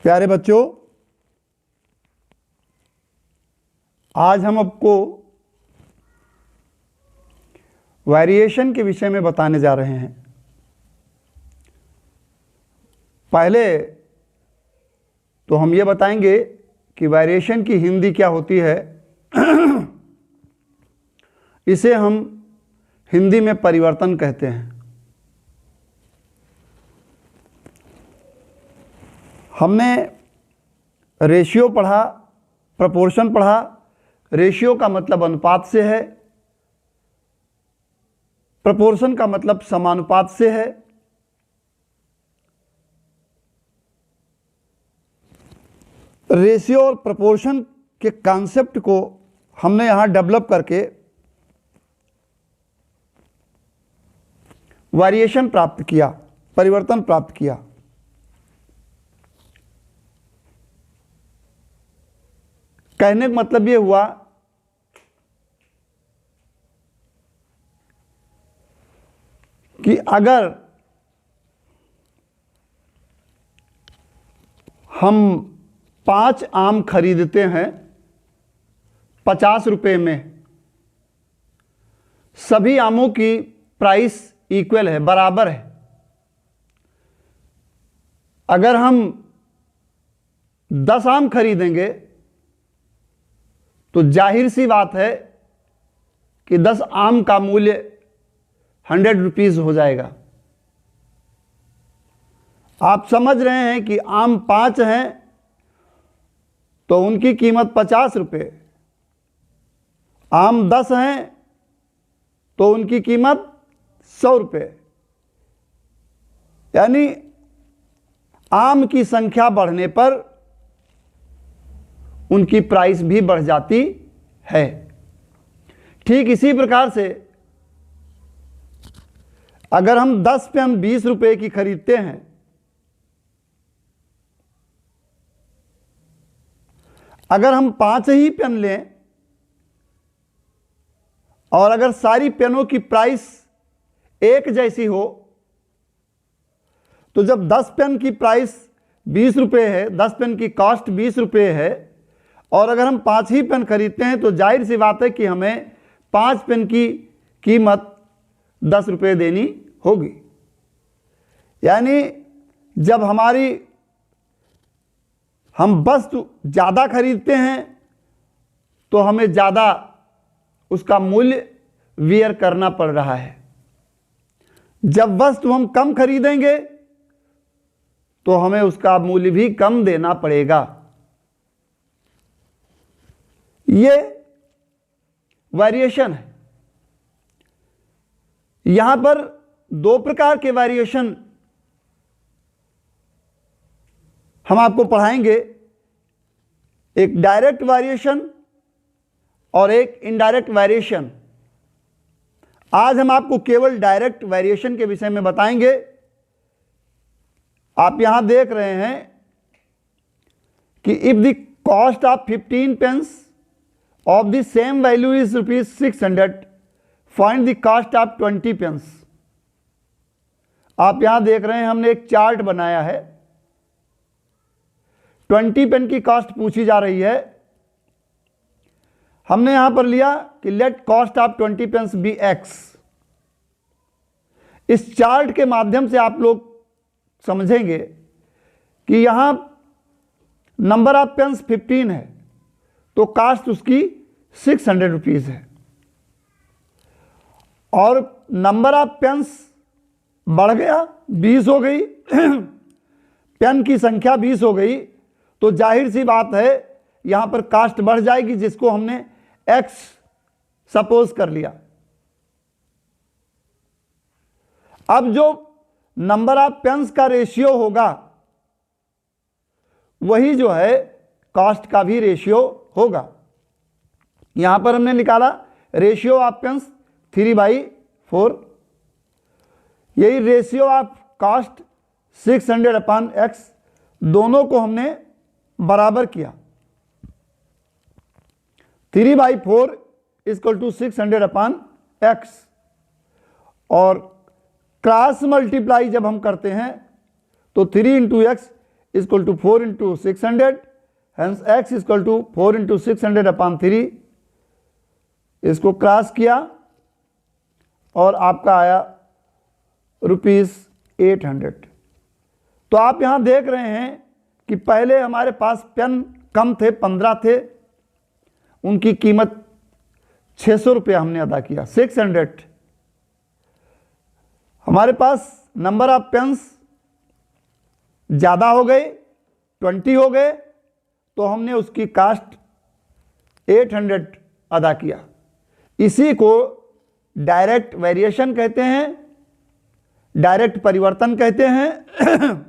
प्यारे बच्चों, आज हम आपको वेरिएशन के विषय में बताने जा रहे हैं। पहले तो हम ये बताएंगे कि वेरिएशन की हिंदी क्या होती है। इसे हम हिंदी में परिवर्तन कहते हैं। हमने रेशियो पढ़ा, प्रपोर्शन पढ़ा। रेशियो का मतलब अनुपात से है, प्रपोर्शन का मतलब समानुपात से है। रेशियो और प्रपोर्शन के कॉन्सेप्ट को हमने यहाँ डेवलप करके वेरिएशन प्राप्त किया, परिवर्तन प्राप्त किया। कहने का मतलब ये हुआ कि अगर हम 5 आम खरीदते हैं 50 रुपये में, सभी आमों की प्राइस इक्वल है, बराबर है। अगर हम 10 आम खरीदेंगे तो जाहिर सी बात है कि 10 आम का मूल्य 100 रुपीज़ हो जाएगा। आप समझ रहे हैं कि आम 5 हैं तो उनकी कीमत 50 रुपये, आम 10 हैं तो उनकी कीमत 100 रुपये। यानी आम की संख्या बढ़ने पर उनकी प्राइस भी बढ़ जाती है। ठीक इसी प्रकार से अगर हम 10 पेन 20 रुपये की खरीदते हैं, अगर हम 5 ही पेन लें और अगर सारी पेनों की प्राइस एक जैसी हो, तो जब 10 पेन की प्राइस 20 रुपये है, 10 पेन की कॉस्ट 20 रुपये है, और अगर हम 5 ही पेन खरीदते हैं तो जाहिर सी बात है कि हमें 5 पेन की कीमत 10 रुपये देनी होगी। यानी जब हम वस्तु ज़्यादा खरीदते हैं तो हमें ज़्यादा उसका मूल्य वियर करना पड़ रहा है। जब वस्तु हम कम खरीदेंगे तो हमें उसका मूल्य भी कम देना पड़ेगा। ये वेरिएशन है। यहां पर 2 प्रकार के वेरिएशन हम आपको पढ़ाएंगे, एक डायरेक्ट वेरिएशन और एक इनडायरेक्ट वेरिएशन। आज हम आपको केवल डायरेक्ट वेरिएशन के विषय में बताएंगे। आप यहां देख रहे हैं कि if the cost of 15 pens of the same value is ₹600, find the cost of 20 pens. आप यहां देख रहे हैं हमने एक चार्ट बनाया है। 20 पेन की कॉस्ट पूछी जा रही है। हमने यहां पर लिया कि let cost of 20 pens be X। इस चार्ट के माध्यम से आप लोग समझेंगे कि यहां नंबर ऑफ पेंस 15 है तो कॉस्ट उसकी 600 रुपीज़ है, और नंबर ऑफ पेंस बढ़ गया, 20 हो गई। पेन की संख्या 20 हो गई तो जाहिर सी बात है यहां पर कॉस्ट बढ़ जाएगी, जिसको हमने X सपोज कर लिया। अब जो नंबर ऑफ पेन्स का रेशियो होगा वही जो है कॉस्ट का भी रेशियो होगा। यहां पर हमने निकाला रेशियो ऑफ पेन्स 3/4। यही रेशियो ऑफ कॉस्ट 600/X, दोनों को हमने बराबर किया। 3/4 = 600/X, और क्रॉस मल्टीप्लाई जब हम करते हैं तो 3 × X equal to 4 into 600, hence x equal to 4 into 600 upon 3, इसको क्रॉस किया और आपका आया ₹800। तो आप यहाँ देख रहे हैं कि पहले हमारे पास पेन कम थे, 15 थे, उनकी कीमत 600 रुपये हमने अदा किया, 600। हमारे पास नंबर ऑफ पेन्स ज़्यादा हो गए, 20 हो गए, तो हमने उसकी कास्ट 800 अदा किया। इसी को डायरेक्ट वेरिएशन कहते हैं, डायरेक्ट परिवर्तन कहते हैं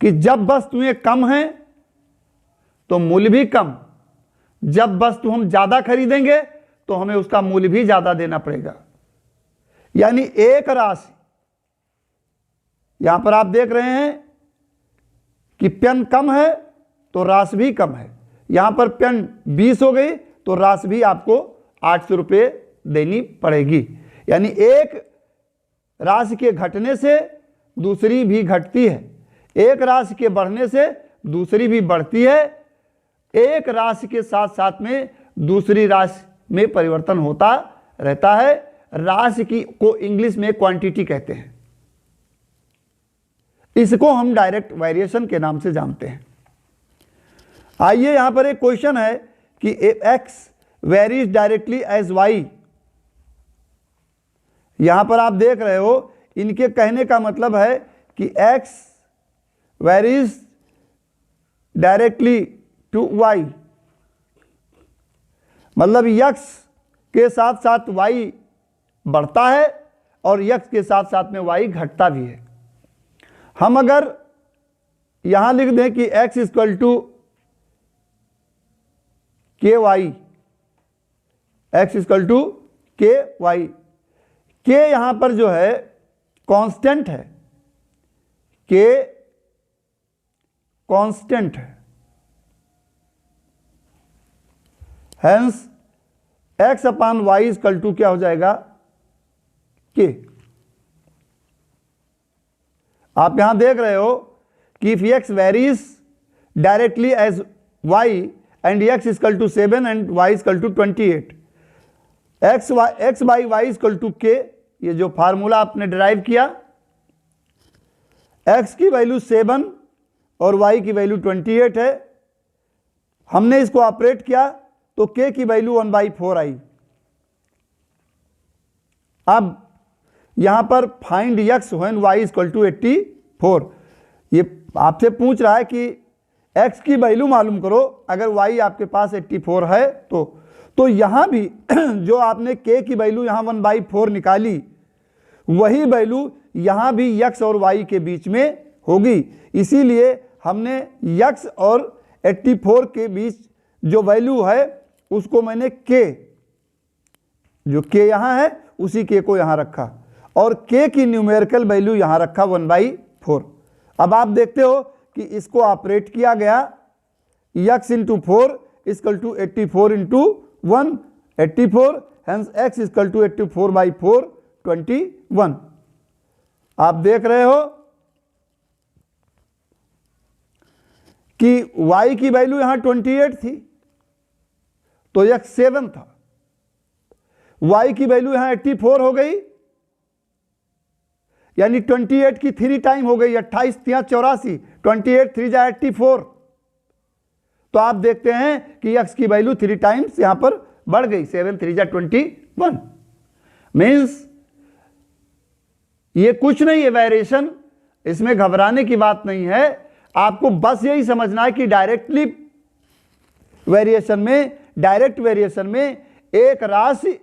कि जब वस्तुएं कम हैं तो मूल्य भी कम, जब वस्तु हम ज़्यादा खरीदेंगे तो हमें उसका मूल्य भी ज़्यादा देना पड़ेगा। यानी एक राशि, यहां पर आप देख रहे हैं कि पेन कम है तो राशि भी कम है। यहां पर पेन 20 हो गई तो राशि भी आपको 800 रुपये देनी पड़ेगी। यानी एक राशि के घटने से दूसरी भी घटती है, एक राशि के बढ़ने से दूसरी भी बढ़ती है, एक राशि के साथ साथ में दूसरी राशि में परिवर्तन होता रहता है। राशि की को इंग्लिश में क्वांटिटी कहते हैं। इसको हम डायरेक्ट वेरिएशन के नाम से जानते हैं। आइए यहां पर एक क्वेश्चन है कि x varies directly as y। यहां पर आप देख रहे हो, इनके कहने का मतलब है कि x varies directly to y, मतलब x के साथ साथ y बढ़ता है और x के साथ साथ में y घटता भी है। हम अगर यहां लिख दें कि x इक्वल टू के वाई, x इक्वल टू के वाई, के यहां पर जो है कांस्टेंट है, के कांस्टेंट है, hence x upon y equal to क्या हो जाएगा, के। आप यहां देख रहे हो कि if x varies directly as y and x equal to 7 and y equal to 28, x by y equal to k, ये जो फार्मूला आपने डिराइव किया, x की वैल्यू 7 और y की वैल्यू 28 है। हमने इसको ऑपरेट किया तो k की वैल्यू 1/4 आई। अब यहां पर find x when y equal to 84, ये आपसे पूछ रहा है कि x की वैल्यू मालूम करो अगर y आपके पास 84 है तो यहां भी जो आपने k की वैल्यू यहां 1/4 निकाली, वही वैल्यू यहां भी x और y के बीच में होगी। इसीलिए हमने x और 84 के बीच जो वैल्यू है उसको मैंने k, जो k यहां है उसी k को यहां रखा और k की न्यूमेरिकल वैल्यू यहां रखा 1/4। अब आप देखते हो कि इसको ऑपरेट किया गया, x into 4 equal to 84 into 1, 84, hence x equal to 84/4, 21। आप देख रहे हो कि y की वैल्यू यहां 28 थी तो x 7 था, y की वैल्यू यहां 84 हो गई, यानी 28 की 3 टाइम हो गई, 28 3 84, 28 3 जा 84। तो आप देखते हैं कि x की वैल्यू 3 टाइम्स यहां पर बढ़ गई, 7 3 जा 21। मीन्स ये कुछ नहीं है वेरिएशन, इसमें घबराने की बात नहीं है। आपको बस यही समझना है कि डायरेक्टली वेरिएशन में, डायरेक्ट वेरिएशन में एक राशि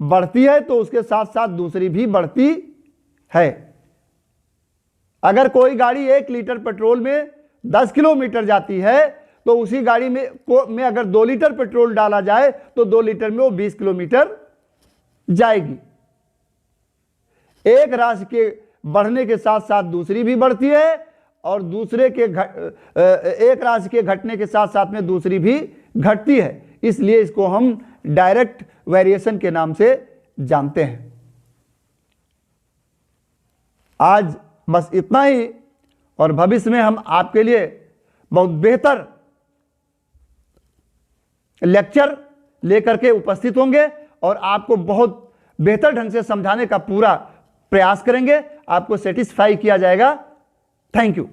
बढ़ती है तो उसके साथ साथ दूसरी भी बढ़ती है। अगर कोई गाड़ी 1 लीटर पेट्रोल में 10 किलोमीटर जाती है तो उसी गाड़ी में अगर 2 लीटर पेट्रोल डाला जाए तो 2 लीटर में वो 20 किलोमीटर जाएगी। एक राशि के बढ़ने के साथ साथ दूसरी भी बढ़ती है और दूसरे के एक राशि के घटने के साथ साथ में दूसरी भी घटती है। इसलिए इसको हम डायरेक्ट वेरिएशन के नाम से जानते हैं। आज बस इतना ही। और भविष्य में हम आपके लिए बहुत बेहतर लेक्चर लेकर के उपस्थित होंगे और आपको बहुत बेहतर ढंग से समझाने का पूरा प्रयास करेंगे, आपको सेटिस्फाई किया जाएगा। Thank you.